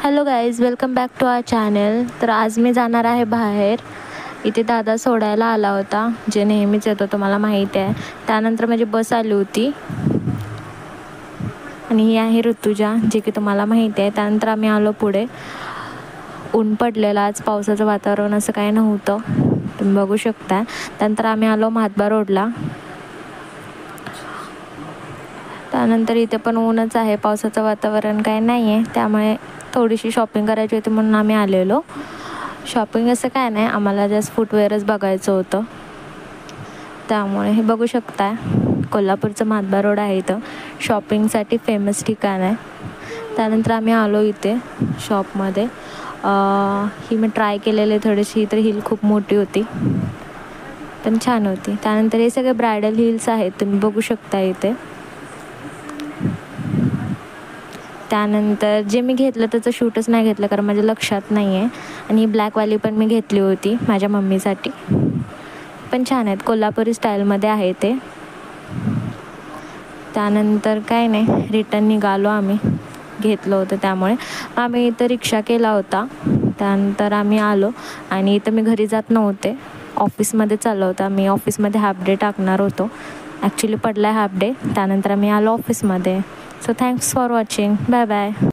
Hello guys, welcome back to our channel. तर आज मी जाणार आहे बाहेर. इथे दादा सोडायला आला होता, जे नेहमीच येतो, तुम्हाला माहीत आहे. त्यानंतर माझी बस आली होती आणि ही आहे ऋतुजा, जे की तुम्हाला माहीत आहे. त्यानंतर आम्ही आलो पुढे. ऊन पडलेलं, आज पावसाचं वातावरण असं काही नव्हतं, तुम्ही बघू शकता. त्यानंतर आम्ही आलो महात्बा रोडला. त्यानंतर इथे पण ऊनच आहे, पावसाचं वातावरण काही नाही आहे. त्यामुळे थोडीशी शॉपिंग करायची होती म्हणून आम्ही आलेलो. शॉपिंग असं काय नाही, आम्हाला जस्ट फुटवेअरच बघायचं होतं. त्यामुळे हे बघू शकता, कोल्हापूरचं महात्बा रोड आहे, इथं शॉपिंगसाठी फेमस ठिकाण आहे. त्यानंतर आम्ही आलो इथे शॉपमध्ये. ही मी ट्राय केलेली थोडीशी, तर हिल खूप मोठी होती पण छान होती. त्यानंतर हे सगळे ब्रायडल हिल्स आहेत, तुम्ही बघू शकता इथे. त्यानंतर जे मी घेतलं त्याचं शूटच नाही घेतलं, कारण माझ्या लक्षात नाही आहे. आणि ही ब्लॅकवाली पण मी घेतली होती माझ्या मम्मीसाठी, पण छान आहेत, कोल्हापुरी स्टाईलमध्ये आहे ते. त्यानंतर काय नाही, रिटर्न निघालो आम्ही, घेतलं होतं त्यामुळे. आम्ही इथं रिक्षा केला होता. त्यानंतर आम्ही आलो आणि इथं मी घरी जात नव्हते, ऑफिसमध्ये चाललं होतं. मी ऑफिसमध्ये हाफ डे टाकणार होतो, ॲक्च्युली पडला आहे हाफ डे. त्यानंतर आम्ही आलो ऑफिसमध्ये. So thanks for watching, bye bye.